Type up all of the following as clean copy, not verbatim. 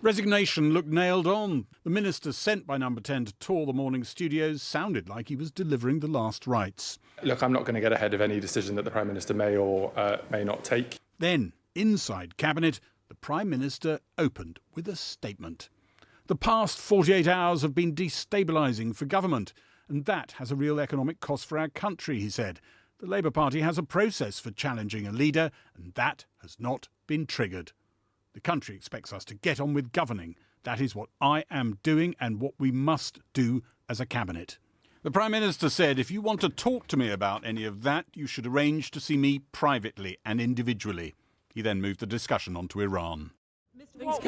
Resignation looked nailed on. The minister sent by Number 10 to tour the morning studios sounded like he was delivering the last rites. Look, I'm not going to get ahead of any decision that the Prime Minister may or may not take. Then, inside Cabinet, the Prime Minister opened with a statement. The past 48 hours have been destabilising for government, and that has a real economic cost for our country, he said. The Labour Party has a process for challenging a leader, and that has not been triggered. The country expects us to get on with governing. That is what I am doing and what we must do as a cabinet. The Prime Minister said, if you want to talk to me about any of that, you should arrange to see me privately and individually. He then moved the discussion on to Iran. What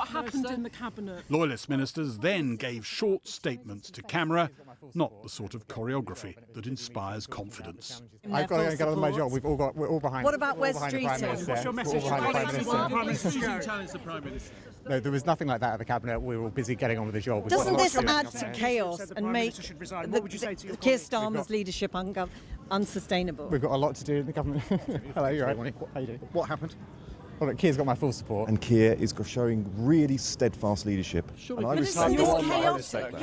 happened in the Cabinet? Loyalist ministers then gave short statements to camera, not the sort of choreography that inspires confidence. I've got to get on my job. We're all behind. What about Wes Streeting? What's your message to the Prime Minister? No, there was nothing like that at the Cabinet. We were all busy getting on with the job. Doesn't this add to chaos and make Keir Starmer's leadership unsustainable? We've got a lot to do in the government. Hello, you're right. How you doing? What happened? Well, look, Keir's got my full support. And Keir is showing really steadfast leadership. Isn't this chaotic?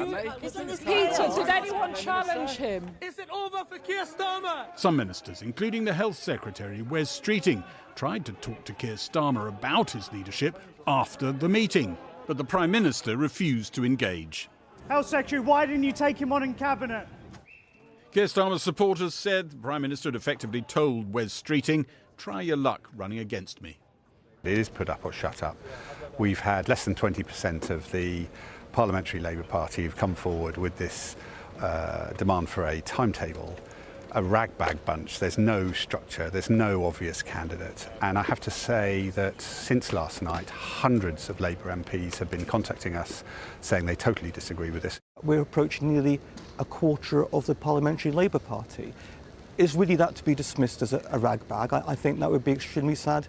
Peter, did anyone challenge him? Is it over for Keir Starmer? Some ministers, including the Health Secretary, Wes Streeting, tried to talk to Keir Starmer about his leadership after the meeting, but the Prime Minister refused to engage. Health Secretary, why didn't you take him on in Cabinet? Keir Starmer's supporters said the Prime Minister had effectively told Wes Streeting, try your luck running against me. It is put up or shut up. We've had less than 20% of the Parliamentary Labour Party who've come forward with this demand for a timetable. A ragbag bunch, there's no structure, there's no obvious candidate. And I have to say that since last night, hundreds of Labour MPs have been contacting us saying they totally disagree with this. We're approaching nearly a quarter of the Parliamentary Labour Party. Is really that to be dismissed as a ragbag? I think that would be extremely sad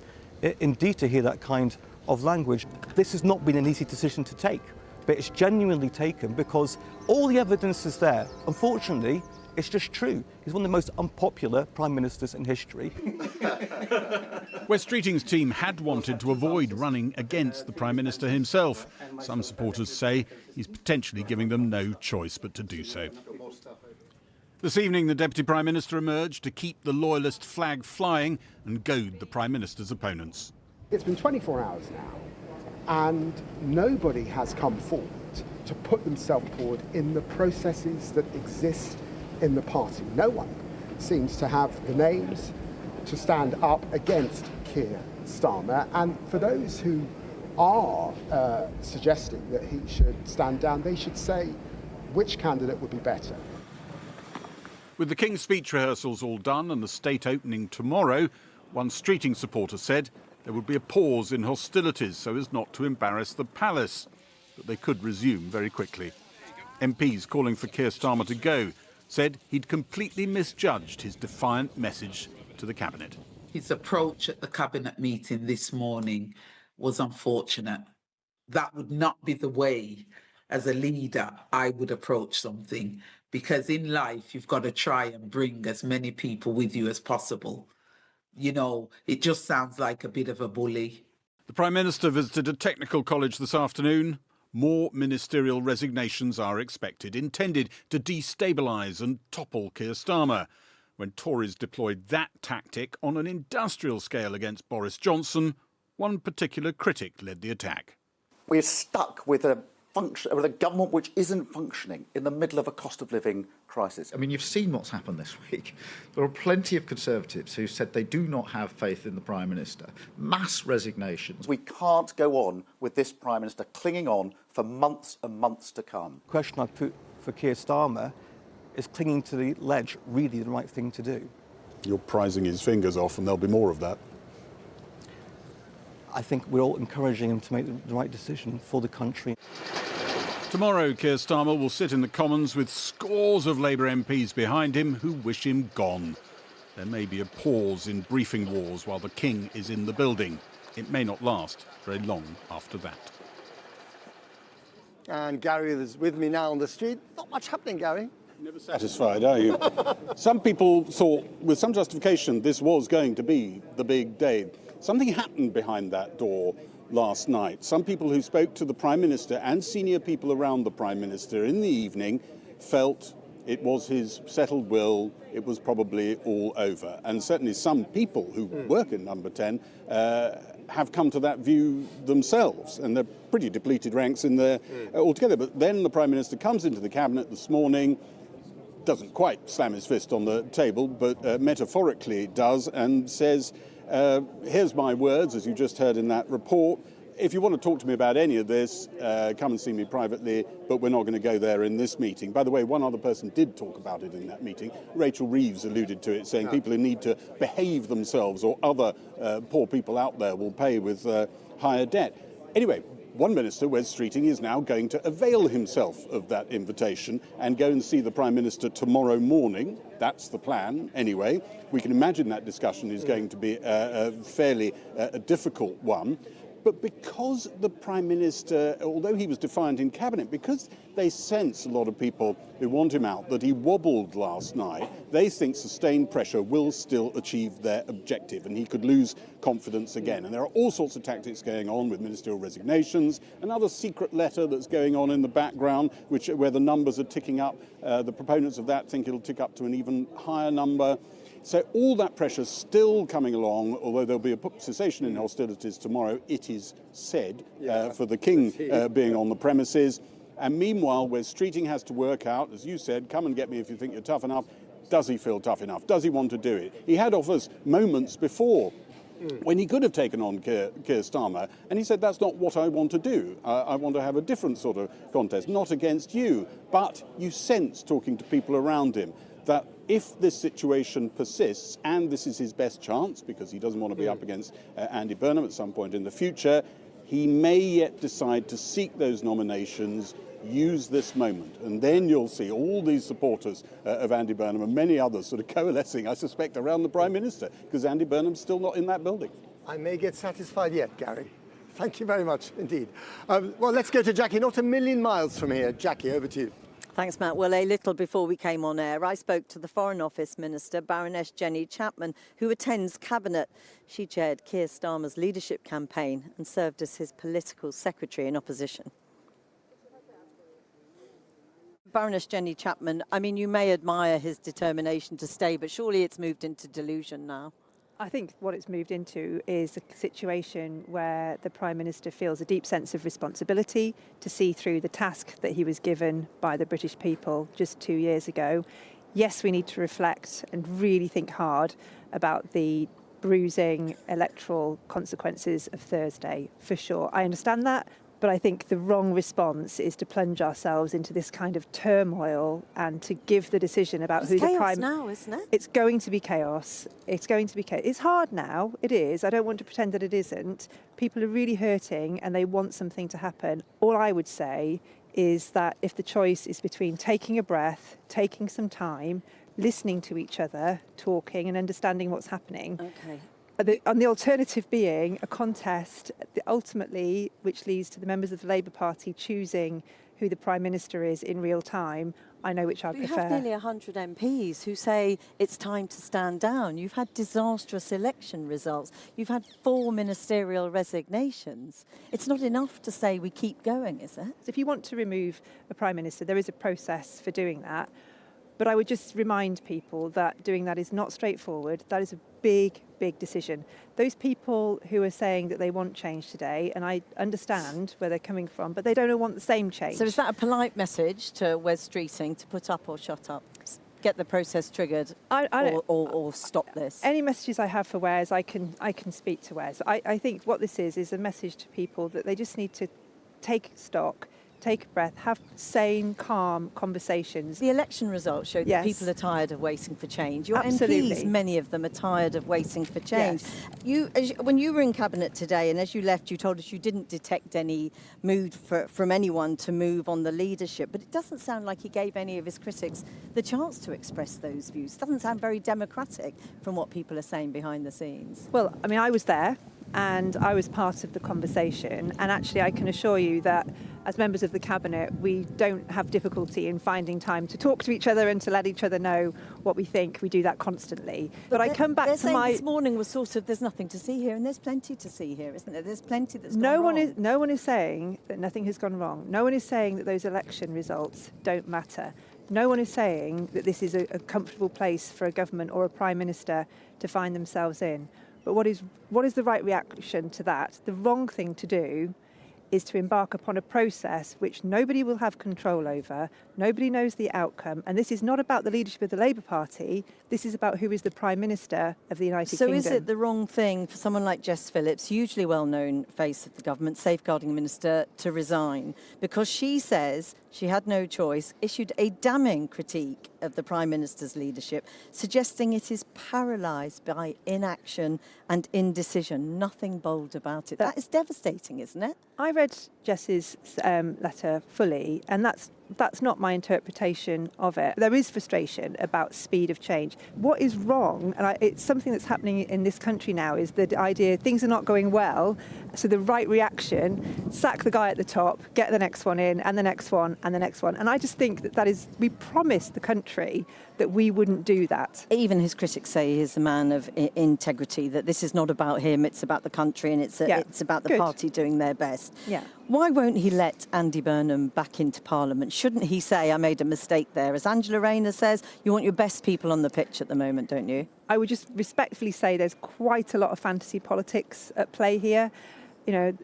indeed to hear that kind of language. This has not been an easy decision to take, but it's genuinely taken because all the evidence is there. Unfortunately, it's just true. He's one of the most unpopular Prime Ministers in history. Wes Streeting's team had wanted to avoid running against the Prime Minister himself. Some supporters say he's potentially giving them no choice but to do so. This evening, the Deputy Prime Minister emerged to keep the loyalist flag flying and goad the Prime Minister's opponents. It's been 24 hours now, and nobody has come forward to put themselves forward in the processes that exist in the party. No one seems to have the names to stand up against Keir Starmer, and for those who are suggesting that he should stand down, they should say which candidate would be better. With the King's speech rehearsals all done and the state opening tomorrow, one Streeting supporter said there would be a pause in hostilities so as not to embarrass the palace, but they could resume very quickly. MPs calling for Keir Starmer to go said he'd completely misjudged his defiant message to the Cabinet. His approach at the Cabinet meeting this morning was unfortunate. That would not be the way, as a leader, I would approach something. Because in life, you've got to try and bring as many people with you as possible. You know, it just sounds like a bit of a bully. The Prime Minister visited a technical college this afternoon. More ministerial resignations are expected, intended to destabilise and topple Keir Starmer. When Tories deployed that tactic on an industrial scale against Boris Johnson, one particular critic led the attack. We're stuck with a government which isn't functioning in the middle of a cost of living crisis. I mean, you've seen what's happened this week. There are plenty of Conservatives who said they do not have faith in the Prime Minister. Mass resignations. We can't go on with this Prime Minister clinging on for months and months to come. The question I put for Keir Starmer is clinging to the ledge really the right thing to do? You're prizing his fingers off and there'll be more of that. I think we're all encouraging him to make the right decision for the country. Tomorrow, Keir Starmer will sit in the Commons with scores of Labour MPs behind him who wish him gone. There may be a pause in briefing wars while the King is in the building. It may not last very long after that. And Gary is with me now on the street. Not much happening, Gary. Never satisfied, are you? Some people thought, with some justification, this was going to be the big day. Something happened behind that door last night. Some people who spoke to the Prime Minister and senior people around the Prime Minister in the evening felt it was his settled will, it was probably all over. And certainly some people who work in Number 10 have come to that view themselves, and they're pretty depleted ranks in there altogether. But then the Prime Minister comes into the Cabinet this morning, doesn't quite slam his fist on the table, but metaphorically does, and says, here's my words, as you just heard in that report. If you want to talk to me about any of this, come and see me privately, but we're not going to go there in this meeting. By the way, one other person did talk about it in that meeting. Rachel Reeves alluded to it, saying people who need to behave themselves or other poor people out there will pay with higher debt. Anyway, one minister, Wes Streeting, is now going to avail himself of that invitation and go and see the Prime Minister tomorrow morning. That's the plan, anyway. We can imagine that discussion is going to be a fairly difficult one. But because the Prime Minister, although he was defiant in Cabinet, because they sense, a lot of people who want him out, that he wobbled last night, they think sustained pressure will still achieve their objective and he could lose confidence again. And there are all sorts of tactics going on with ministerial resignations, another secret letter that's going on in the background, where the numbers are ticking up. The proponents of that think it'll tick up to an even higher number. So all that pressure is still coming along, although there'll be a cessation in hostilities tomorrow, it is said, for the King being on the premises. And meanwhile, Wes Streeting has to work out, as you said, come and get me if you think you're tough enough. Does he feel tough enough? Does he want to do it? He had offers moments before when he could have taken on Keir Starmer, and he said, that's not what I want to do. I want to have a different sort of contest, not against you. But you sense, talking to people around him, that if this situation persists, and this is his best chance, because he doesn't want to be up against Andy Burnham at some point in the future, he may yet decide to seek those nominations, use this moment. And then you'll see all these supporters of Andy Burnham and many others sort of coalescing, I suspect, around the Prime Minister, because Andy Burnham's still not in that building. I may get satisfied yet, Gary. Thank you very much indeed. Well, let's go to Jackie, not a million miles from here. Jackie, over to you. Thanks, Matt. Well, a little before we came on air, I spoke to the Foreign Office Minister, Baroness Jenny Chapman, who attends Cabinet. She chaired Keir Starmer's leadership campaign and served as his political secretary in opposition. Baroness Jenny Chapman, I mean, you may admire his determination to stay, but surely it's moved into delusion now. I think what it's moved into is a situation where the Prime Minister feels a deep sense of responsibility to see through the task that he was given by the British people just 2 years ago. Yes, we need to reflect and really think hard about the bruising electoral consequences of Thursday, for sure. I understand that. But I think the wrong response is to plunge ourselves into this kind of turmoil and to give the decision about who the Prime... It's chaos now, isn't it? It's going to be chaos. It's going to be chaos. It's hard now. It is. I don't want to pretend that it isn't. People are really hurting and they want something to happen. All I would say is that if the choice is between taking a breath, taking some time, listening to each other, talking and understanding what's happening... Okay. And the alternative being a contest, ultimately, which leads to the members of the Labour Party choosing who the Prime Minister is in real time, I know which I prefer. You have nearly 100 MPs who say it's time to stand down. You've had disastrous election results. You've had 4 ministerial resignations. It's not enough to say we keep going, is it? If you want to remove a Prime Minister, there is a process for doing that. But I would just remind people that doing that is not straightforward. That is a big, big decision. Those people who are saying that they want change today, and I understand where they're coming from, but they don't want the same change. So is that a polite message to Wes Streeting to put up or shut up? Get the process triggered or stop this? Any messages I have for Wes, I can speak to Wes. I think what this is a message to people that they just need to take stock, take a breath, have sane, calm conversations. The election results show that people are tired of waiting for change. Your MPs, many of them, are tired of waiting for change. Yes. When you were in Cabinet today, and as you left, you told us you didn't detect any mood from anyone to move on the leadership. But it doesn't sound like he gave any of his critics the chance to express those views. It doesn't sound very democratic from what people are saying behind the scenes. Well, I mean, I was there. and I was part of the conversation. And actually, I can assure you that as members of the Cabinet, we don't have difficulty in finding time to talk to each other and to let each other know what we think. We do that constantly. But I come back to this morning was sort of, there's nothing to see here, and there's plenty to see here, isn't there? There's plenty that's no gone one wrong. is no one is saying that nothing has gone wrong. No one is saying that those election results don't matter. No one is saying that this is a comfortable place for a government or a prime minister to find themselves in. But what is the right reaction to that? The wrong thing to do is to embark upon a process which nobody will have control over, nobody knows the outcome, and this is not about the leadership of the Labour Party, this is about who is the Prime Minister of the United Kingdom. So is it the wrong thing for someone like Jess Phillips, hugely well-known face of the government, safeguarding minister, to resign? Because she says she had no choice, issued a damning critique of the Prime Minister's leadership, suggesting it is paralysed by inaction and indecision. Nothing bold about it. That is devastating, isn't it? I read Jess's letter fully, and that's not my interpretation of it. There is frustration about speed of change. What is wrong, and it's something that's happening in this country now, is the idea things are not going well, so the right reaction, sack the guy at the top, get the next one in, and the next one, and the next one. And I just think that is, we promised the country that we wouldn't do that. Even his critics say he's a man of integrity, that this is not about him, it's about the country, and it's about the party doing their best. Yeah. Why won't he let Andy Burnham back into Parliament? Shouldn't he say, I made a mistake there? As Angela Rayner says, you want your best people on the pitch at the moment, don't you? I would just respectfully say there's quite a lot of fantasy politics at play here. You know,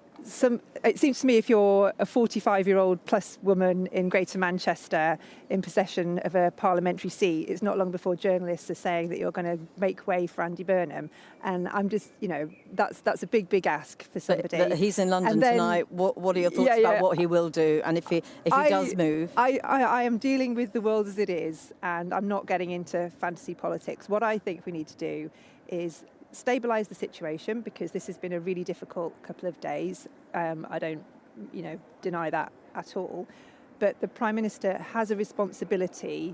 it seems to me if you're a 45-year-old plus woman in Greater Manchester in possession of a parliamentary seat, it's not long before journalists are saying that you're going to make way for Andy Burnham. And I'm just, that's a big ask for somebody. But he's in London tonight. What are your thoughts about what he will do? And if he does move? I am dealing with the world as it is, and I'm not getting into fantasy politics. What I think we need to do is stabilise the situation, because this has been a really difficult couple of days. I don't, deny that at all. But the Prime Minister has a responsibility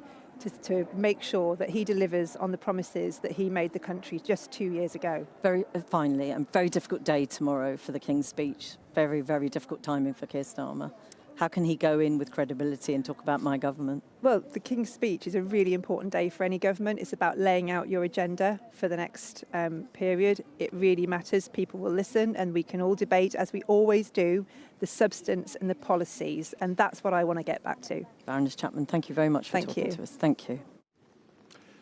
to make sure that he delivers on the promises that he made the country just 2 years ago. Very finally, a very difficult day tomorrow for the King's speech. Very, very difficult timing for Keir Starmer. How can he go in with credibility and talk about my government? Well, the King's speech is a really important day for any government. It's about laying out your agenda for the next period. It really matters. People will listen, and we can all debate, as we always do, the substance and the policies. And that's what I want to get back to. Baroness Chapman, thank you very much for talking to us. Thank you.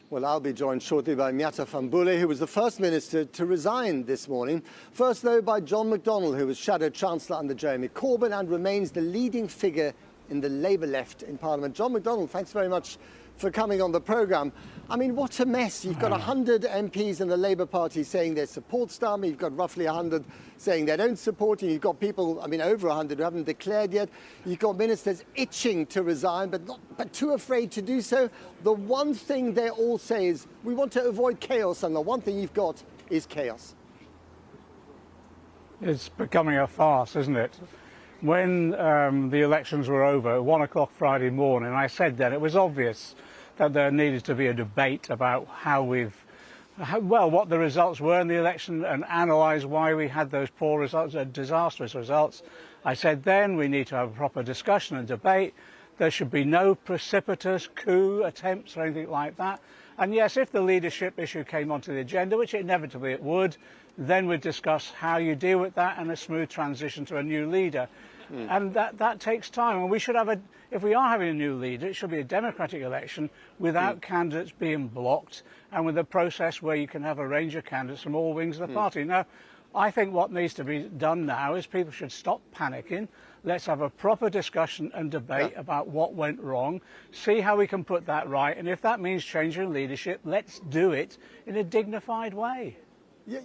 Well, I'll be joined shortly by Miatta Fahnbulleh, who was the first minister to resign this morning. First, though, by John McDonnell, who was Shadow Chancellor under Jeremy Corbyn and remains the leading figure in the Labour left in Parliament. John McDonnell, thanks very much for coming on the programme. I mean, what a mess. You've got 100 MPs in the Labour Party saying they support Starmer. You've got roughly 100 saying they don't support him. You've got people, over 100 who haven't declared yet. You've got ministers itching to resign, but too afraid to do so. The one thing they all say is, we want to avoid chaos, and the one thing you've got is chaos. It's becoming a farce, isn't it? When the elections were over at 1 o'clock Friday morning, I said then it was obvious that there needed to be a debate about what the results were in the election, and analyse why we had those poor results, disastrous results. I said then we need to have a proper discussion and debate. There should be no precipitous coup attempts or anything like that. And yes, if the leadership issue came onto the agenda, which inevitably it would, then we'd discuss how you deal with that and a smooth transition to a new leader. And that takes time. And we should have if we are having a new leader, it should be a democratic election without candidates being blocked, and with a process where you can have a range of candidates from all wings of the party. Now, I think what needs to be done now is people should stop panicking. Let's have a proper discussion and debate about what went wrong, see how we can put that right, and if that means changing leadership, let's do it in a dignified way.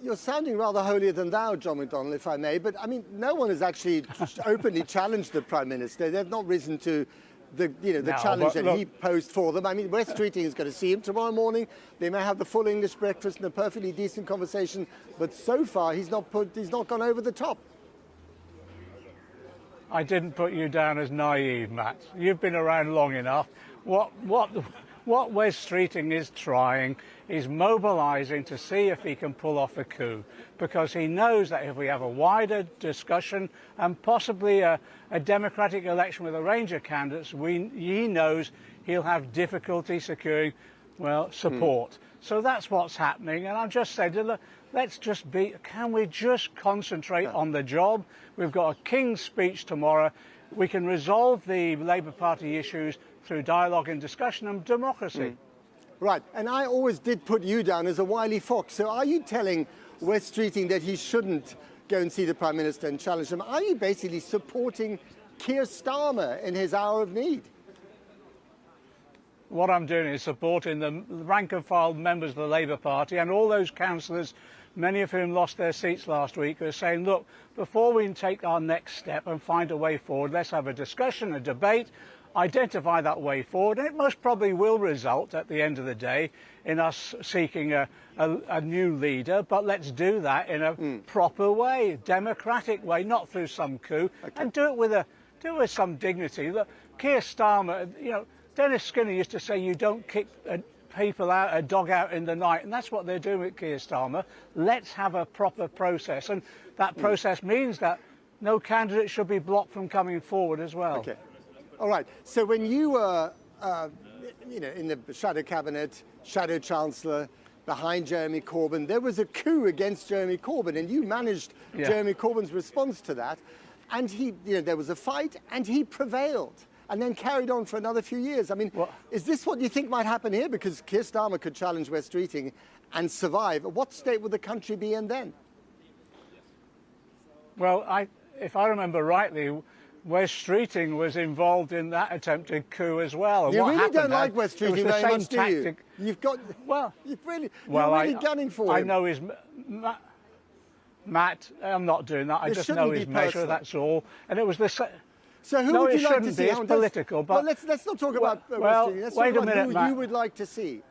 You're sounding rather holier than thou, John McDonnell, if I may, but no one has actually openly challenged the Prime Minister. They've not risen to the challenge that he posed for them. Wes Streeting is going to see him tomorrow morning. They may have the full English breakfast and a perfectly decent conversation, but so far he's not gone over the top. I didn't put you down as naive, Matt. You've been around long enough. What What Wes Streeting is trying is mobilising to see if he can pull off a coup, because he knows that if we have a wider discussion and possibly a democratic election with a range of candidates, he knows he'll have difficulty securing, well, support. So that's what's happening, and I'm just saying, look, can we just concentrate on the job? We've got a King's speech tomorrow. We can resolve the Labour Party issues through dialogue and discussion and democracy. Right, and I always did put you down as a wily fox. So are you telling Wes Streeting that he shouldn't go and see the Prime Minister and challenge him? Are you basically supporting Keir Starmer in his hour of need? What I'm doing is supporting the rank and file members of the Labour Party and all those councillors, many of whom lost their seats last week, who are saying, look, before we take our next step and find a way forward, let's have a discussion, a debate, identify that way forward, and it most probably will result at the end of the day in us seeking a new leader, but let's do that in a proper way, democratic way, not through some coup, and do it with some dignity. Look, Keir Starmer, you know, Dennis Skinner used to say you don't kick a dog out in the night, and that's what they're doing with Keir Starmer. Let's have a proper process, and that process means that no candidate should be blocked from coming forward as well. Okay. All right. So when you were, in the shadow cabinet, shadow chancellor, behind Jeremy Corbyn, there was a coup against Jeremy Corbyn, and you managed Jeremy Corbyn's response to that. And there was a fight, and he prevailed, and then carried on for another few years. I mean, is this what you think might happen here? Because Keir Starmer could challenge Wes Streeting and survive. What state would the country be in then? Well, if I remember rightly, Wes Streeting was involved in that attempted coup as well. And you really don't like Wes Streeting very much, do you? You've got, you're really gunning for him. I know his, Matt, I'm not doing that. I just know his measure, that's all. And it was the same. So who would you like to see? It's political, but... Well, let's not talk about Wes Streeting. Let's talk about who you would like to see.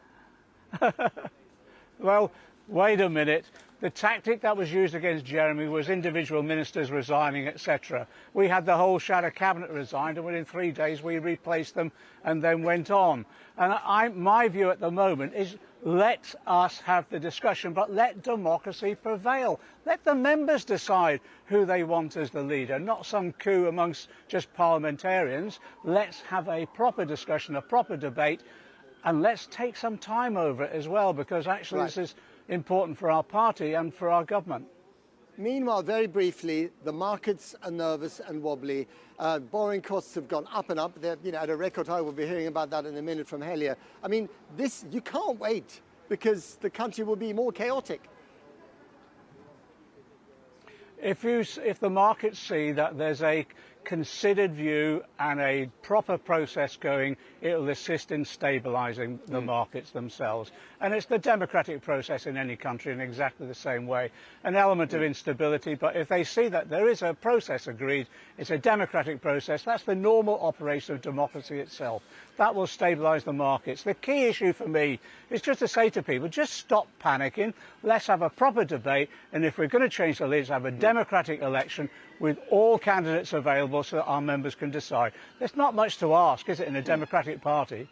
Well, wait a minute. The tactic that was used against Jeremy was individual ministers resigning, etc. We had the whole shadow cabinet resigned, and within 3 days we replaced them and then went on. And my view at the moment is let us have the discussion, but let democracy prevail. Let the members decide who they want as the leader, not some coup amongst just parliamentarians. Let's have a proper discussion, a proper debate, and let's take some time over it as well, because actually this is important for our party and for our government. Meanwhile, very briefly, the markets are nervous and wobbly. Borrowing costs have gone up and up. They're at a record high. We'll be hearing about that in a minute from Helia. I mean, you can't wait, because the country will be more chaotic. If the markets see that there's a considered view and a proper process going, it will assist in stabilising the markets themselves. And it's the democratic process in any country in exactly the same way. An element of instability, but if they see that there is a process agreed, it's a democratic process, that's the normal operation of democracy itself. That will stabilise the markets. The key issue for me is just to say to people, just stop panicking, let's have a proper debate, and if we're going to change the leaders, have a democratic election with all candidates available so that our members can decide. There's not much to ask, is it, in a democratic party?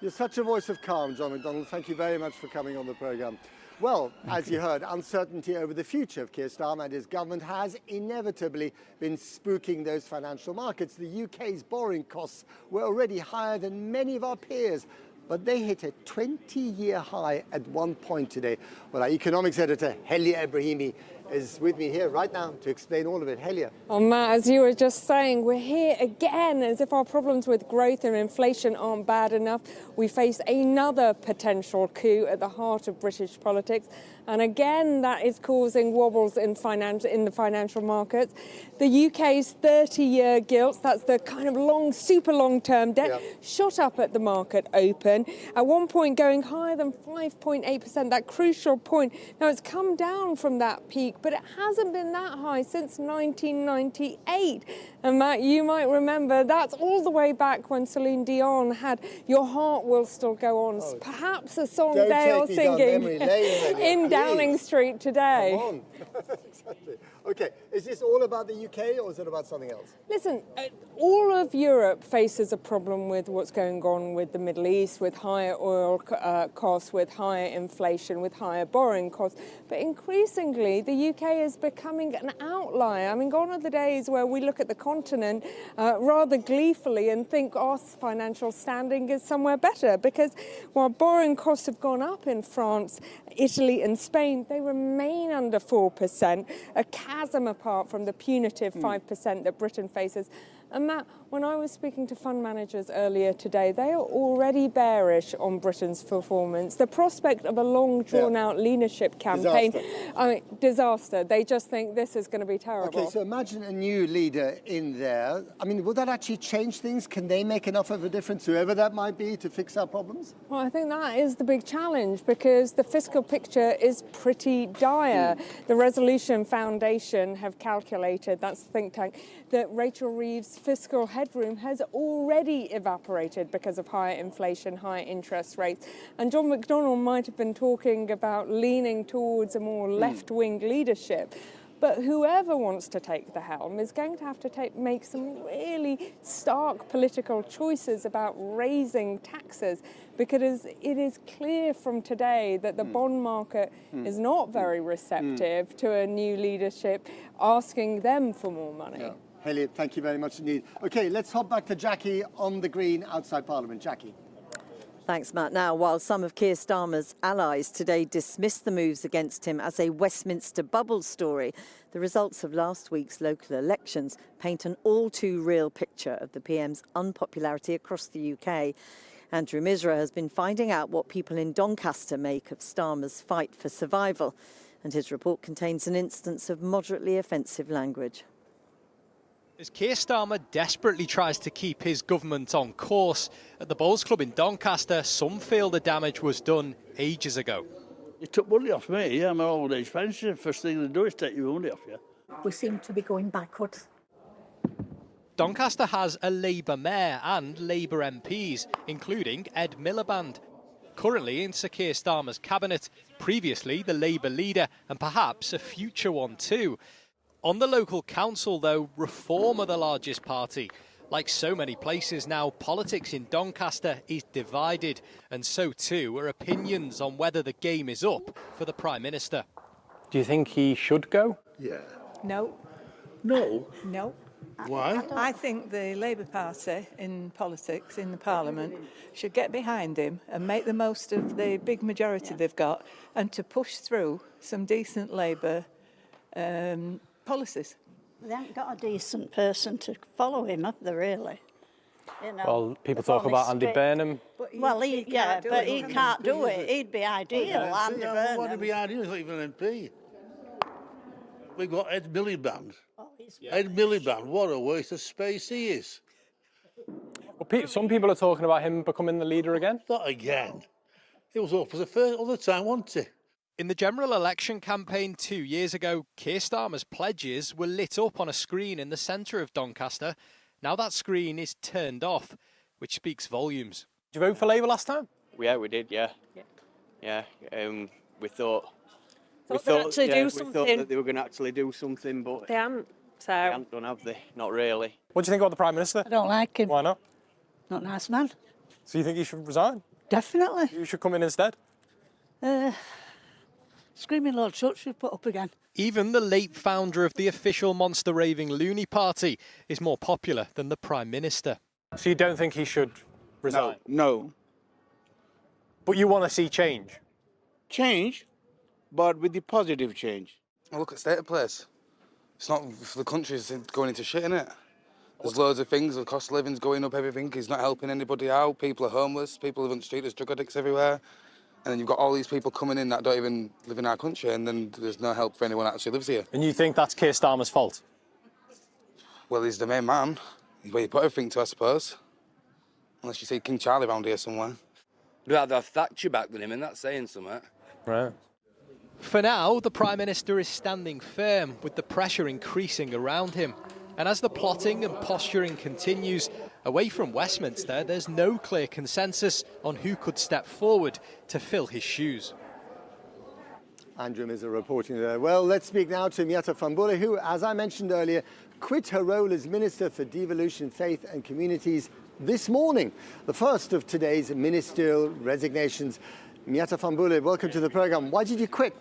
You're such a voice of calm, John McDonnell. Thank you very much for coming on the programme. Well, as you heard, uncertainty over the future of Keir Starmer and his government has inevitably been spooking those financial markets. The UK's borrowing costs were already higher than many of our peers, but they hit a 20-year high at one point today. Well, our economics editor, Helia Ebrahimi, is with me here right now to explain all of it. Helia. Oh, Matt, as you were just saying, we're here again, as if our problems with growth and inflation aren't bad enough. We face another potential coup at the heart of British politics. And again, that is causing wobbles in the financial markets. The UK's 30-year gilts, that's the kind of super long-term debt, shot up at the market open. At one point going higher than 5.8%, that crucial point. Now, it's come down from that peak, but it hasn't been that high since 1998. And Matt, you might remember, that's all the way back when Celine Dion had Your Heart Will Still Go On, perhaps a song they are singing in Downing Street today. Come on. Exactly. OK, is this all about the UK or is it about something else? Listen, all of Europe faces a problem with what's going on with the Middle East, with higher oil costs, with higher inflation, with higher borrowing costs. But increasingly, the UK is becoming an outlier. I mean, gone are the days where we look at the continent rather gleefully and think our financial standing is somewhere better, because while borrowing costs have gone up in France, Italy and Spain, they remain under 4%, a chasm apart from the punitive 5% that Britain faces. And Matt, when I was speaking to fund managers earlier today, they are already bearish on Britain's performance. The prospect of a long, drawn-out leadership campaign, disaster. They just think this is going to be terrible. OK, so imagine a new leader in there. I mean, will that actually change things? Can they make enough of a difference, whoever that might be, to fix our problems? Well, I think that is the big challenge, because the fiscal picture is pretty dire. The Resolution Foundation have calculated, that's the think tank, that Rachel Reeves' fiscal headroom has already evaporated because of higher inflation, higher interest rates. And John McDonnell might have been talking about leaning towards a more left-wing leadership. But whoever wants to take the helm is going to have to make some really stark political choices about raising taxes, because it is clear from today that the bond market is not very receptive to a new leadership asking them for more money. Yeah. Haley, thank you very much indeed. OK, let's hop back to Jackie on the green outside Parliament. Jackie. Thanks, Matt. Now, while some of Keir Starmer's allies today dismissed the moves against him as a Westminster bubble story, the results of last week's local elections paint an all-too-real picture of the PM's unpopularity across the UK. Andrew Misra has been finding out what people in Doncaster make of Starmer's fight for survival, and his report contains an instance of moderately offensive language. As Keir Starmer desperately tries to keep his government on course, at the Bowls Club in Doncaster, some feel the damage was done ages ago. You took money off me, I'm an old age pension. First thing they do is take your money off you. We seem to be going backwards. Doncaster has a Labour mayor and Labour MPs, including Ed Miliband. Currently in Sir Keir Starmer's cabinet, previously the Labour leader and perhaps a future one too. On the local council, though, Reform are the largest party. Like so many places now, politics in Doncaster is divided, and so too are opinions on whether the game is up for the Prime Minister. Do you think he should go? Yeah. No. No? No. Why? I think the Labour Party in politics, in the Parliament, should get behind him and make the most of the big majority they've got, and to push through some decent Labour policies. They haven't got a decent person to follow him, have they, really? You know, well, people talk about Andy Burnham. Well, he can't do it. He'd be ideal, Andy Burnham. What would be ideal? He's not even an MP. We've got Ed Miliband. Ed Miliband, what a waste of space he is. Well, some people are talking about him becoming the leader again. Not again. He was up for the first other time, wasn't he? In the general election campaign 2 years ago, Keir Starmer's pledges were lit up on a screen in the centre of Doncaster. Now that screen is turned off, which speaks volumes. Did you vote for Labour last time? Yeah, we did, yeah. We thought that they were going to actually do something, but they haven't. They haven't done, have they? Not really. What do you think about the Prime Minister? I don't like him. Why not? Not a nice man. So you think he should resign? Definitely. You should come in instead? Screaming Lord Such should put up again. Even the late founder of the official monster-raving Looney Party is more popular than the Prime Minister. So you don't think he should resign? No. But you want to see change? Change, but with the positive change. Well, look at state of place. It's not for the country, it's going into shit, innit? There's loads of things, the cost of living's going up, everything. He's not helping anybody out. People are homeless, people live on the street, there's drug addicts everywhere. And then you've got all these people coming in that don't even live in our country, and then there's no help for anyone that actually lives here. And you think that's Keir Starmer's fault? Well, he's the main man. He's where you put everything to, I suppose. Unless you see King Charlie around here somewhere. We'd rather have Thatcher back than him, and that's saying something. Right. For now, the Prime Minister is standing firm, with the pressure increasing around him. And as the plotting and posturing continues, away from Westminster, there's no clear consensus on who could step forward to fill his shoes. Andrew is reporting there. Well, let's speak now to Miatta Fahnbulleh, who, as I mentioned earlier, quit her role as Minister for Devolution, Faith and Communities this morning, the first of today's ministerial resignations. Miatta Fahnbulleh, welcome to the programme. Why did you quit?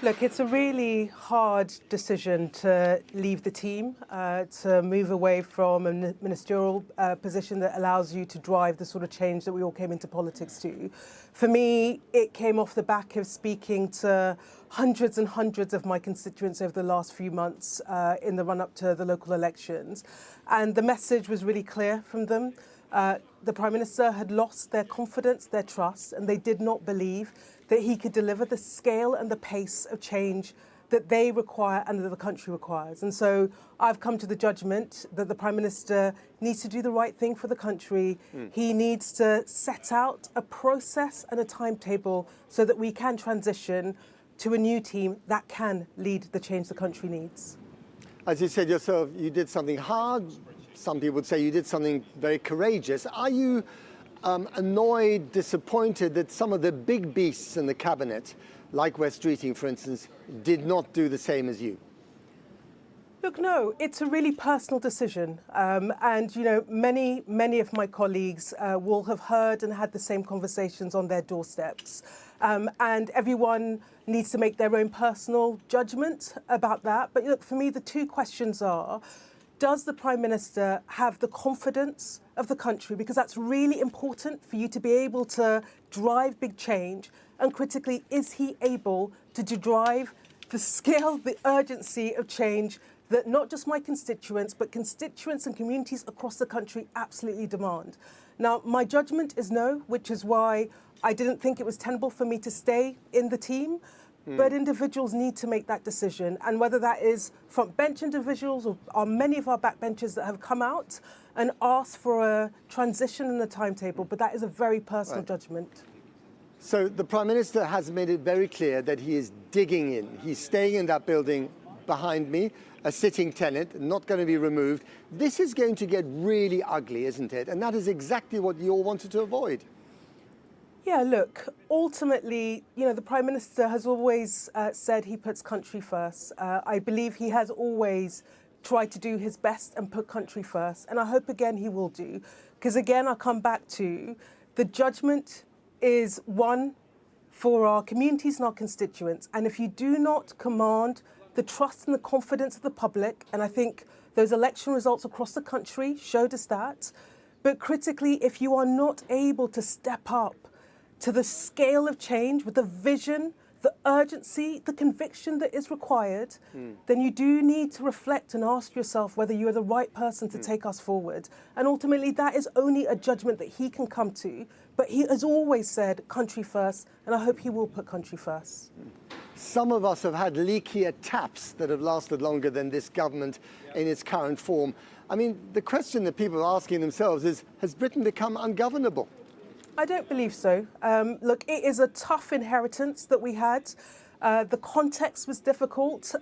Look, it's a really hard decision to leave the team, to move away from a ministerial position that allows you to drive the sort of change that we all came into politics to. For me, it came off the back of speaking to hundreds and hundreds of my constituents over the last few months in the run-up to the local elections. And the message was really clear from them. The Prime Minister had lost their confidence, their trust, and they did not believe that he could deliver the scale and the pace of change that they require and that the country requires. And so I've come to the judgment that the Prime Minister needs to do the right thing for the country. He needs to set out a process and a timetable so that we can transition to a new team that can lead the change the country needs. As you said yourself, you did something hard. Some people would say you did something very courageous. Are you annoyed, disappointed that some of the big beasts in the cabinet, like Wes Streeting, for instance, did not do the same as you? Look, no, it's a really personal decision. And, you know, many of my colleagues will have heard and had the same conversations on their doorsteps. And everyone needs to make their own personal judgment about that. But look, for me, the two questions are, does the Prime Minister have the confidence of the country? Because that's really important for you to be able to drive big change. And critically, is he able to drive the scale, the urgency of change that not just my constituents, but constituents and communities across the country absolutely demand? Now, my judgment is no, which is why I didn't think it was tenable for me to stay in the team. But individuals need to make that decision. And whether that is front bench individuals or many of our backbenchers that have come out and asked for a transition and a timetable, but that is a very personal judgment. So the Prime Minister has made it very clear that he is digging in. He's staying in that building behind me, a sitting tenant, not going to be removed. This is going to get really ugly, isn't it? And that is exactly what you all wanted to avoid. Yeah, look, ultimately, you know, the Prime Minister has always said he puts country first. I believe he has always tried to do his best and put country first. And I hope, again, he will do. Because, again, I'll come back to the judgment is one for our communities and our constituents. And if you do not command the trust and the confidence of the public, and I think those election results across the country showed us that, but critically, if you are not able to step up to the scale of change with the vision, the urgency, the conviction that is required, then you do need to reflect and ask yourself whether you're the right person to take us forward. And ultimately, that is only a judgment that he can come to. But he has always said country first, and I hope he will put country first. Some of us have had leakier taps that have lasted longer than this government in its current form. I mean, the question that people are asking themselves is, has Britain become ungovernable? I don't believe so. Look, it is a tough inheritance that we had. The context was difficult.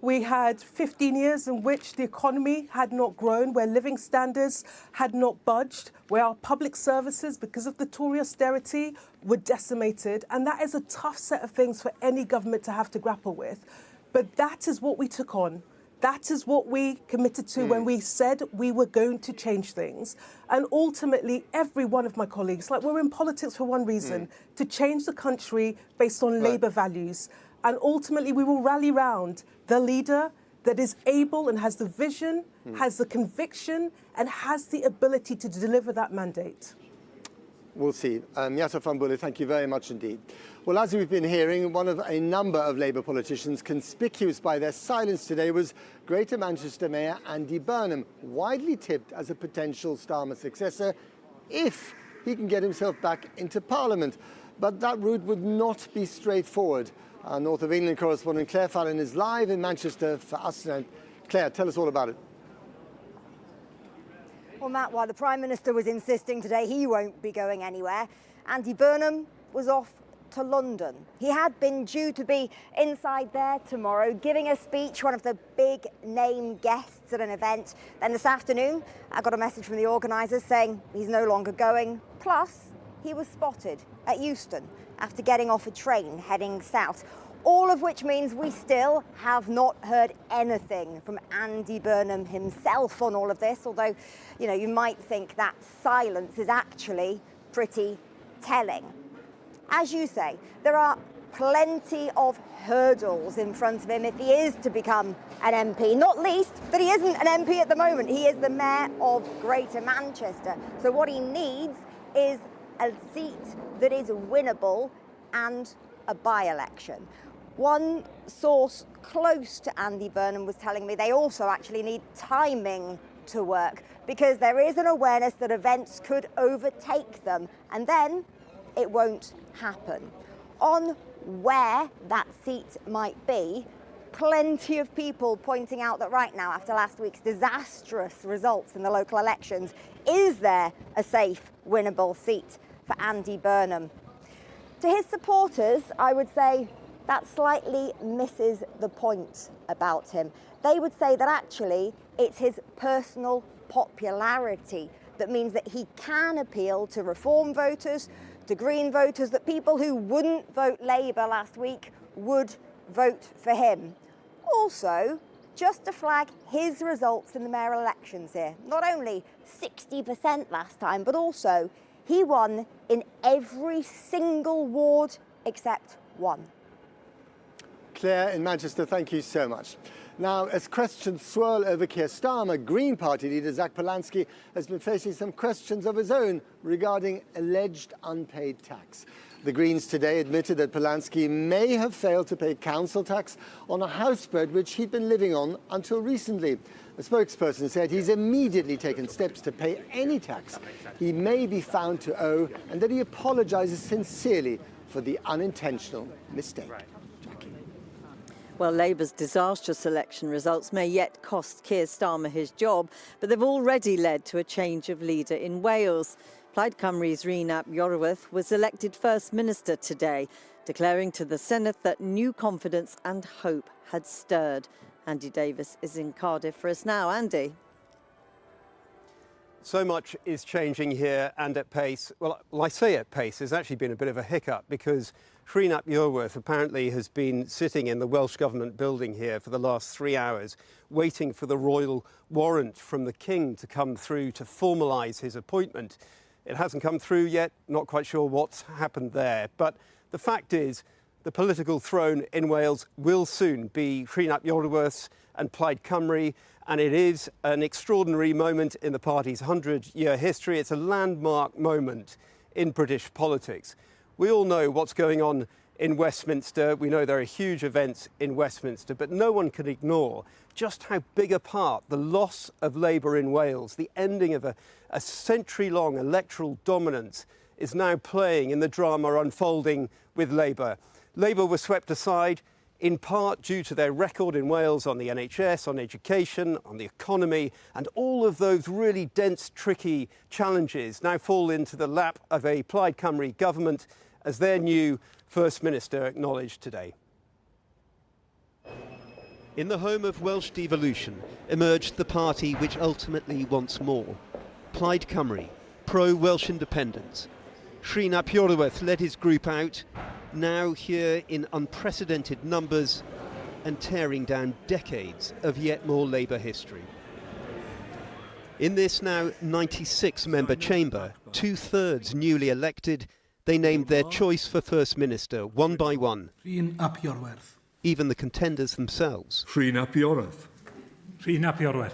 We had 15 years in which the economy had not grown, where living standards had not budged, where our public services, because of the Tory austerity, were decimated. And that is a tough set of things for any government to have to grapple with. But that is what we took on. That is what we committed to when we said we were going to change things. And ultimately, every one of my colleagues, like we're in politics for one reason, to change the country based on Labour values. And ultimately, we will rally round the leader that is able and has the vision, has the conviction, and has the ability to deliver that mandate. We'll see. Miatta Fahnbulleh, thank you very much indeed. Well, as we've been hearing, one of a number of Labour politicians conspicuous by their silence today was Greater Manchester Mayor Andy Burnham, widely tipped as a potential Starmer successor if he can get himself back into Parliament. But that route would not be straightforward. Our North of England correspondent Claire Fallon is live in Manchester for us tonight. Claire, tell us all about it. Well, Matt, while the Prime Minister was insisting today he won't be going anywhere, Andy Burnham was off to London. He had been due to be inside there tomorrow, giving a speech, one of the big name guests at an event. Then this afternoon, I got a message from the organisers saying he's no longer going. Plus, he was spotted at Euston after getting off a train heading south. All of which means we still have not heard anything from Andy Burnham himself on all of this, although, you know, you might think that silence is actually pretty telling. As you say, there are plenty of hurdles in front of him if he is to become an MP, not least that he isn't an MP at the moment. He is the Mayor of Greater Manchester. So what he needs is a seat that is winnable and a by-election. One source close to Andy Burnham was telling me they also actually need timing to work because there is an awareness that events could overtake them and then it won't happen. On where that seat might be, plenty of people pointing out that right now, after last week's disastrous results in the local elections, is there a safe, winnable seat for Andy Burnham? To his supporters, I would say that slightly misses the point about him. They would say that actually it's his personal popularity that means that he can appeal to Reform voters, to Green voters, that people who wouldn't vote Labour last week would vote for him. Also, just to flag his results in the mayoral elections here, not only 60% last time, but also he won in every single ward except one. Claire in Manchester, thank you so much. Now, as questions swirl over Keir Starmer, Green Party leader Zach Polanski has been facing some questions of his own regarding alleged unpaid tax. The Greens today admitted that Polanski may have failed to pay council tax on a houseboat which he'd been living on until recently. A spokesperson said he's immediately taken steps to pay any tax he may be found to owe and that he apologises sincerely for the unintentional mistake. Well, Labour's disastrous election results may yet cost Keir Starmer his job, but they've already led to a change of leader in Wales. Plaid Cymru's Rhys Iorwerth was elected First Minister today, declaring to the Senedd that new confidence and hope had stirred. Andy Davis is in Cardiff for us now. Andy. So much is changing here and at pace. Well, I say at pace. There's actually been a bit of a hiccup because Rhys Iorwerth apparently has been sitting in the Welsh Government building here for the last 3 hours, waiting for the royal warrant from the King to come through to formalise his appointment. It hasn't come through yet, not quite sure what's happened there. But the fact is, the political throne in Wales will soon be Rhys Iorwerth's and Plaid Cymru, and it is an extraordinary moment in the party's 100-year history. It's a landmark moment in British politics. We all know what's going on in Westminster. We know there are huge events in Westminster, but no one can ignore just how big a part the loss of Labour in Wales, the ending of a century-long electoral dominance, is now playing in the drama unfolding with Labour. Labour was swept aside in part due to their record in Wales on the NHS, on education, on the economy, and all of those really dense, tricky challenges now fall into the lap of a Plaid Cymru government, as their new First Minister acknowledged today. In the home of Welsh devolution emerged the party which ultimately wants more. Plaid Cymru, pro-Welsh independence. Rhys Iorwerth led his group out, now here in unprecedented numbers and tearing down decades of yet more Labour history. In this now 96-member chamber, 2/3 newly elected, they named their choice for First Minister one by one. Rhys Iorwerth. Even the contenders themselves. Rhys Iorwerth. Rhys Iorwerth.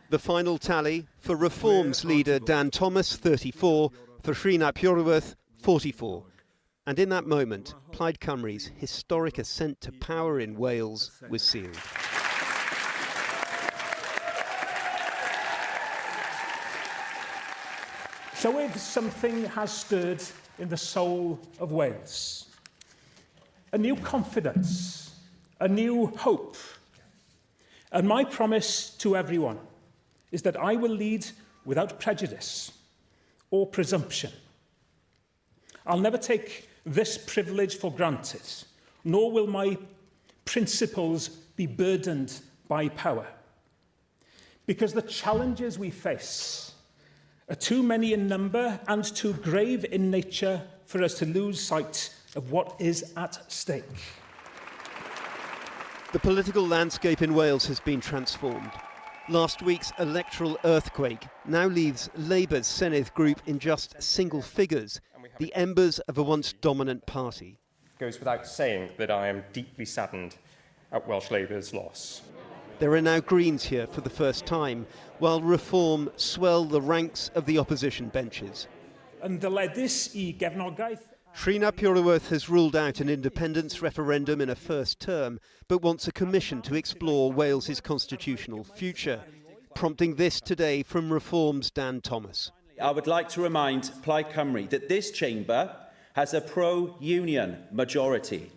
The final tally for Reform's leader Dan Thomas, 34, for Rhys Iorwerth, 44. And in that moment, Plaid Cymru's historic ascent to power in Wales was sealed. So if something has stirred in the soul of Wales, a new confidence, a new hope, and my promise to everyone is that I will lead without prejudice or presumption. I'll never take this privilege for granted, nor will my principles be burdened by power. Because the challenges we face are too many in number and too grave in nature for us to lose sight of what is at stake. The political landscape in Wales has been transformed. Last week's electoral earthquake now leaves Labour's Senedd group in just single figures, the embers of a once dominant party. It goes without saying that I am deeply saddened at Welsh Labour's loss. There are now Greens here for the first time, while Reform swell the ranks of the opposition benches. Yn dyledus I gefnogaeth. Sri Pureworth has ruled out an independence referendum in a first term, but wants a commission to explore Wales's constitutional future, prompting this today from Reform's Dan Thomas. I would like to remind Plaid Cymru that this chamber has a pro-union majority,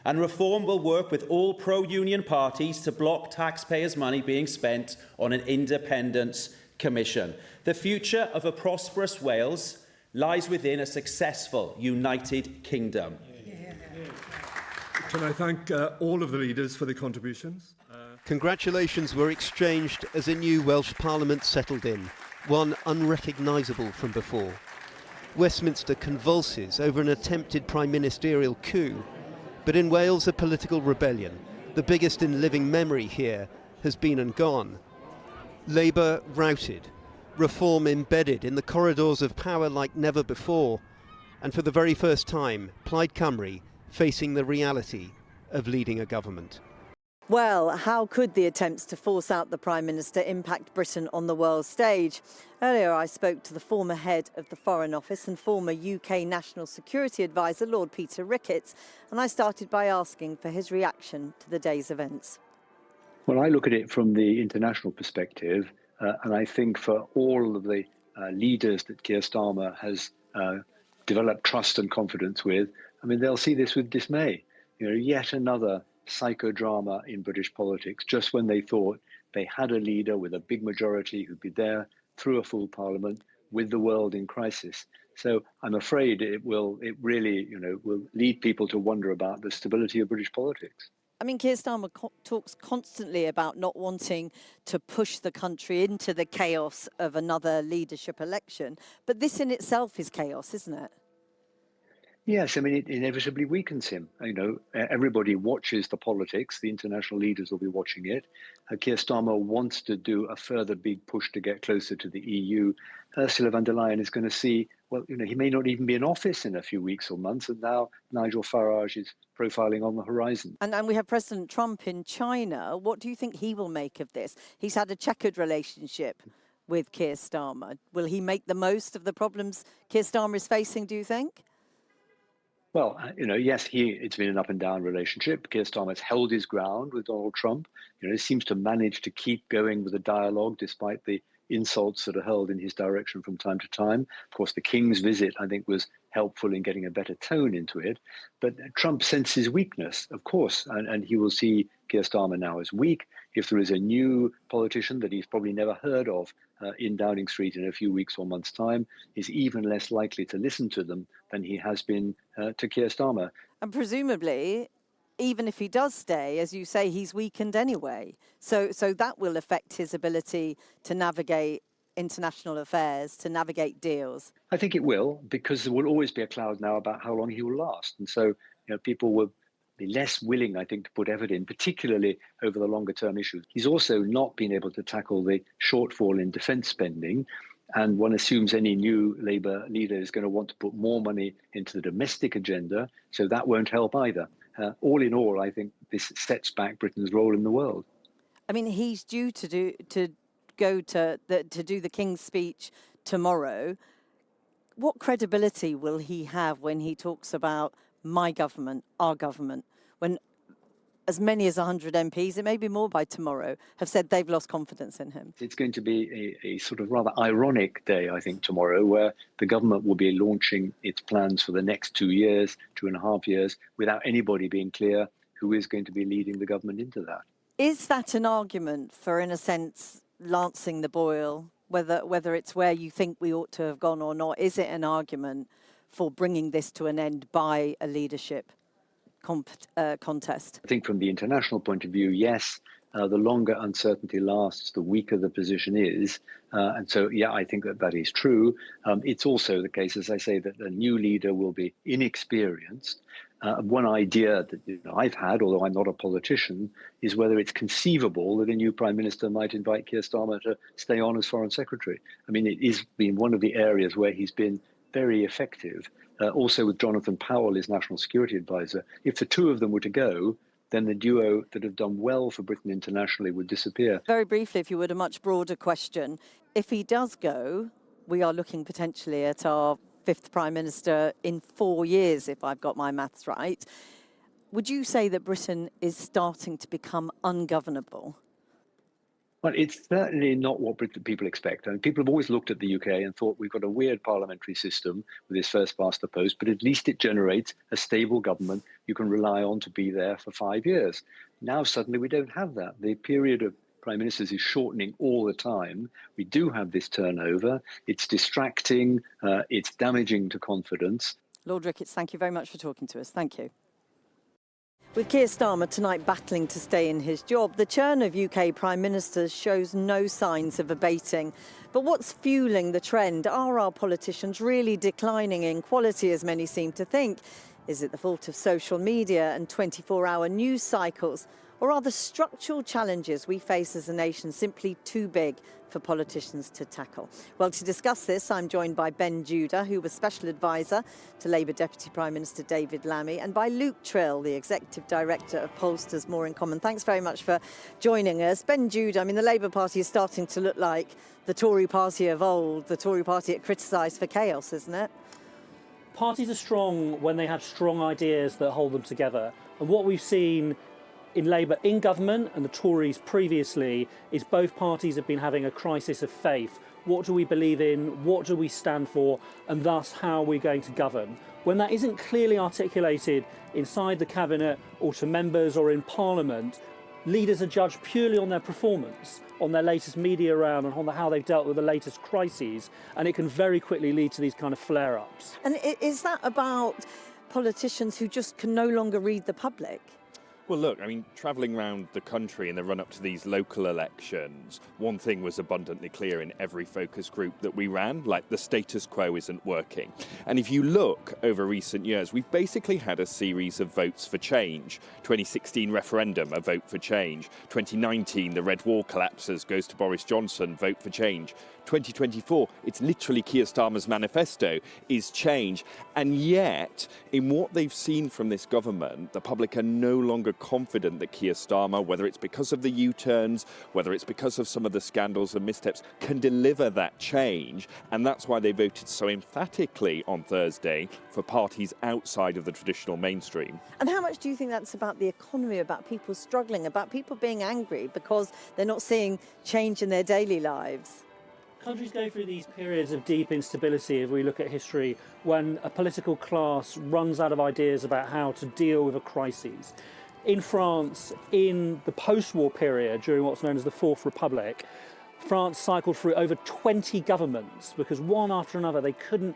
and Reform will work with all pro-union parties to block taxpayers' money being spent on an independence commission. The future of a prosperous Wales lies within a successful United Kingdom. Can I thank all of the leaders for their contributions? Congratulations were exchanged as a new Welsh Parliament settled in, one unrecognisable from before. Westminster convulses over an attempted prime ministerial coup, but in Wales a political rebellion, the biggest in living memory here, has been and gone. Labour routed, Reform embedded in the corridors of power like never before, and for the very first time, Plaid Cymru facing the reality of leading a government. Well, how could the attempts to force out the Prime Minister impact Britain on the world stage? Earlier I spoke to the former head of the Foreign Office and former UK National Security Advisor, Lord Peter Ricketts, and I started by asking for his reaction to the day's events. Well, I look at it from the international perspective, and I think for all of the leaders that Keir Starmer has developed trust and confidence with, I mean, they'll see this with dismay. You know, yet another psychodrama in British politics, just when they thought they had a leader with a big majority who'd be there through a full parliament with the world in crisis. So I'm afraid it really, will lead people to wonder about the stability of British politics. I mean, Keir Starmer talks constantly about not wanting to push the country into the chaos of another leadership election. But this in itself is chaos, isn't it? Yes, I mean, it inevitably weakens him. You know, everybody watches the politics. The international leaders will be watching it. Keir Starmer wants to do a further big push to get closer to the EU. Ursula von der Leyen is going to see, well, he may not even be in office in a few weeks or months. And now Nigel Farage is profiling on the horizon. And we have President Trump in China. What do you think he will make of this? He's had a checkered relationship with Keir Starmer. Will he make the most of the problems Keir Starmer is facing, do you think? Well, yes, it's been an up and down relationship. Keir Starmer's held his ground with Donald Trump. He seems to manage to keep going with the dialogue despite the insults that are hurled in his direction from time to time. Of course, the King's visit, I think, was helpful in getting a better tone into it. But Trump senses weakness, of course, and he will see Keir Starmer now as weak. If there is a new politician that he's probably never heard of in Downing Street in a few weeks or months' time, he's even less likely to listen to them than he has been to Keir Starmer. And presumably, even if he does stay, as you say, he's weakened anyway. So that will affect his ability to navigate international affairs, to navigate deals. I think it will, because there will always be a cloud now about how long he will last. And so people will be less willing, I think, to put effort in, particularly over the longer term issues. He's also not been able to tackle the shortfall in defence spending. And one assumes any new Labour leader is going to want to put more money into the domestic agenda. So that won't help either. All in all, I think this sets back Britain's role in the world. I mean, he's due to do the King's speech tomorrow. What credibility will he have when he talks about my government, our government, when as many as 100 MPs, it may be more by tomorrow, have said they've lost confidence in him? It's going to be a sort of rather ironic day, I think, tomorrow, where the government will be launching its plans for the next 2 years, 2.5 years, without anybody being clear who is going to be leading the government into that. Is that an argument for, in a sense, lancing the boil, whether it's where you think we ought to have gone or not? Is it an argument for bringing this to an end by a leadership contest? I think from the international point of view, yes, The longer uncertainty lasts, the weaker the position is. And so, yeah, I think that that is true. It's also the case, as I say, that a new leader will be inexperienced. One idea that I've had, although I'm not a politician, is whether it's conceivable that a new prime minister might invite Keir Starmer to stay on as foreign secretary. I mean, it has been one of the areas where he's been very effective. Also with Jonathan Powell, his national security advisor. If the two of them were to go, then the duo that have done well for Britain internationally would disappear. Very briefly, if you would, a much broader question. If he does go, we are looking potentially at our fifth Prime Minister in 4 years, if I've got my maths right. Would you say that Britain is starting to become ungovernable? Well, it's certainly not what people expect. I mean, people have always looked at the UK and thought we've got a weird parliamentary system with this first past the post, but at least it generates a stable government you can rely on to be there for 5 years. Now, suddenly, we don't have that. The period of prime ministers is shortening all the time. We do have this turnover. It's distracting. It's damaging to confidence. Lord Ricketts, thank you very much for talking to us. Thank you. With Keir Starmer tonight battling to stay in his job, the churn of UK prime ministers shows no signs of abating. But what's fueling the trend? Are our politicians really declining in quality, as many seem to think? Is it the fault of social media and 24-hour news cycles? Or are the structural challenges we face as a nation simply too big for politicians to tackle? Well, to discuss this, I'm joined by Ben Judah, who was Special Advisor to Labour Deputy Prime Minister David Lammy, and by Luke Trill, the Executive Director of Pollsters More in Common. Thanks very much for joining us. Ben Judah, I mean, the Labour Party is starting to look like the Tory party of old, the Tory party it criticised for chaos, isn't it? Parties are strong when they have strong ideas that hold them together. And what we've seen in Labour in government and the Tories previously is both parties have been having a crisis of faith. What do we believe in? What do we stand for? And thus, how are we going to govern? When that isn't clearly articulated inside the cabinet or to members or in Parliament, leaders are judged purely on their performance, on their latest media round and on how they've dealt with the latest crises. And it can very quickly lead to these kind of flare-ups. And is that about politicians who just can no longer read the public? Well, look, I mean, travelling around the country in the run-up to these local elections, one thing was abundantly clear in every focus group that we ran, like the status quo isn't working. And if you look over recent years, we've basically had a series of votes for change. 2016 referendum, a vote for change. 2019, the Red Wall collapses, goes to Boris Johnson, vote for change. 2024, it's literally Keir Starmer's manifesto, is change. And yet, in what they've seen from this government, the public are no longer confident that Keir Starmer, whether it's because of the U-turns, whether it's because of some of the scandals and missteps, can deliver that change. And that's why they voted so emphatically on Thursday for parties outside of the traditional mainstream. And how much do you think that's about the economy, about people struggling, about people being angry because they're not seeing change in their daily lives? Countries go through these periods of deep instability, if we look at history, when a political class runs out of ideas about how to deal with a crisis. In France, in the post-war period, during what's known as the Fourth Republic, France cycled through over 20 governments because one after another they couldn't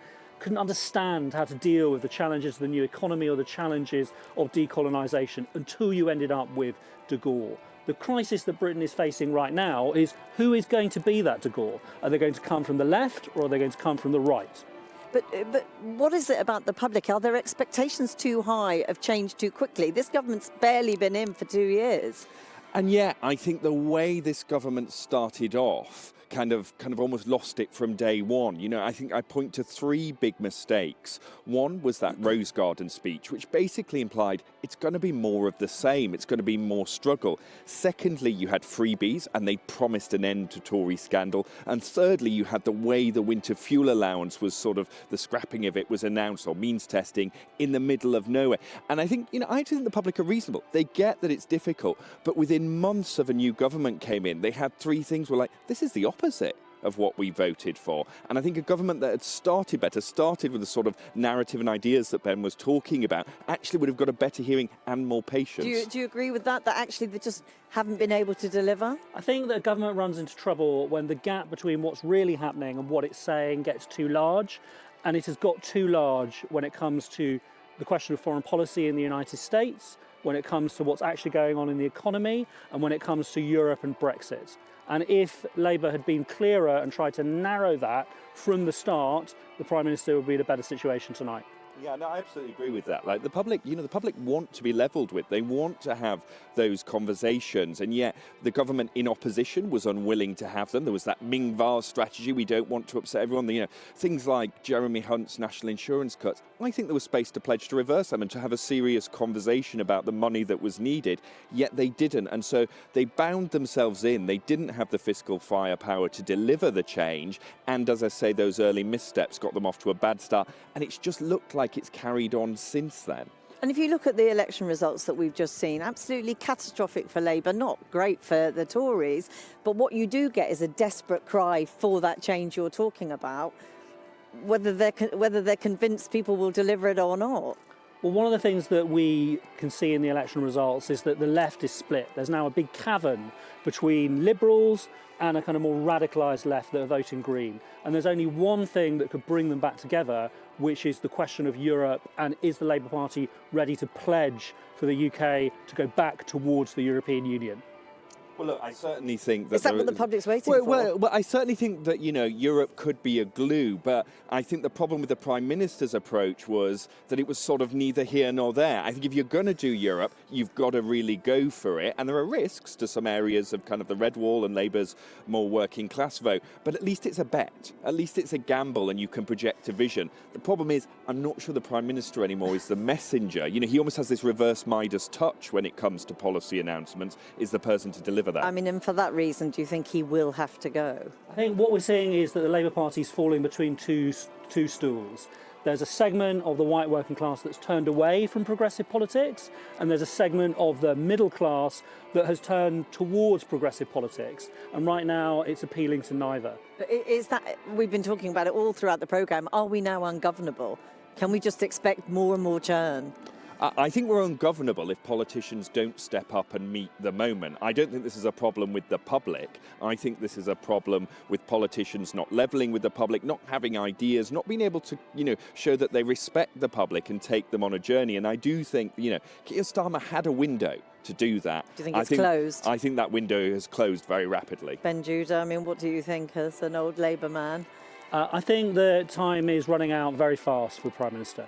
understand how to deal with the challenges of the new economy or the challenges of decolonisation until you ended up with de Gaulle. The crisis that Britain is facing right now is who is going to be that de Gaulle? Are they going to come from the left or are they going to come from the right? But what is it about the public? Are their expectations too high of change too quickly? This government's barely been in for 2 years. And yet, I think the way this government started off kind of almost lost it from day one. You know, I think I point to 3 big mistakes. One was that Rose Garden speech, which basically implied it's going to be more of the same. It's going to be more struggle. Secondly, you had freebies and they promised an end to Tory scandal. And thirdly, you had the way the winter fuel allowance was sort of, the scrapping of it was announced or means testing in the middle of nowhere. And I think, I actually think the public are reasonable. They get that it's difficult. But within months of a new government came in, they had 3 things were like, this is the opposite of what we voted for. And I think a government that had started better, started with the sort of narrative and ideas that Ben was talking about, actually would have got a better hearing and more patience. Do you agree with that actually they just haven't been able to deliver? I think that government runs into trouble when the gap between what's really happening and what it's saying gets too large. And it has got too large when it comes to the question of foreign policy in the United States when it comes to what's actually going on in the economy and when it comes to Europe and Brexit. And if Labour had been clearer and tried to narrow that from the start, the Prime Minister would be in a better situation tonight. Yeah, no, I absolutely agree with that. Like the public, the public want to be levelled with. They want to have those conversations, and yet the government in opposition was unwilling to have them. There was that Ming Vase strategy. We don't want to upset everyone. Things like Jeremy Hunt's national insurance cuts. I think there was space to pledge to reverse them and to have a serious conversation about the money that was needed. Yet they didn't, and so they bound themselves in. They didn't have the fiscal firepower to deliver the change, and as I say, those early missteps got them off to a bad start. And it's just looked like it's carried on since then. And if you look at the election results that we've just seen, absolutely catastrophic for Labour, not great for the Tories, but what you do get is a desperate cry for that change you're talking about, whether they're convinced people will deliver it or not. Well, one of the things that we can see in the election results is that the left is split. There's now a big cavern between Liberals and a kind of more radicalised left that are voting Green. And there's only one thing that could bring them back together, which is the question of Europe, and is the Labour Party ready to pledge for the UK to go back towards the European Union? Well, look, I certainly think that... Is that what the public's waiting for? Well, I certainly think that, Europe could be a glue, but I think the problem with the Prime Minister's approach was that it was sort of neither here nor there. I think if you're going to do Europe, you've got to really go for it, and there are risks to some areas of kind of the Red Wall and Labour's more working class vote, but at least it's a bet. At least it's a gamble, and you can project a vision. The problem is, I'm not sure the Prime Minister anymore is the messenger. He almost has this reverse Midas touch when it comes to policy announcements, is the person to deliver that. I mean, and for that reason, do you think he will have to go? I think what we're seeing is that the Labour Party is falling between two stools. There's a segment of the white working class that's turned away from progressive politics, and there's a segment of the middle class that has turned towards progressive politics. And right now, it's appealing to neither. But is that, we've been talking about it all throughout the programme, are we now ungovernable? Can we just expect more and more churn? I think we're ungovernable if politicians don't step up and meet the moment. I don't think this is a problem with the public. I think this is a problem with politicians not levelling with the public, not having ideas, not being able to, show that they respect the public and take them on a journey. And I do think, Keir Starmer had a window to do that. Do you think it's closed? I think that window has closed very rapidly. Ben Judah, I mean, what do you think as an old Labour man? I think the time is running out very fast for the Prime Minister.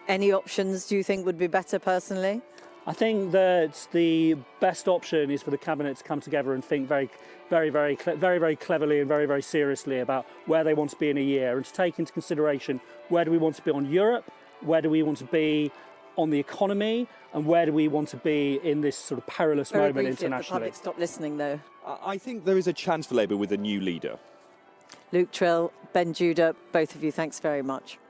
Any options do you think would be better personally? I think that the best option is for the Cabinet to come together and think very cleverly and very, very seriously about where they want to be in a year, and to take into consideration where do we want to be on Europe, where do we want to be on the economy, and where do we want to be in this sort of perilous moment briefly, internationally. If the public stop listening, though. I think there is a chance for Labour with a new leader. Luke Trill, Ben Judah, both of you, thanks very much.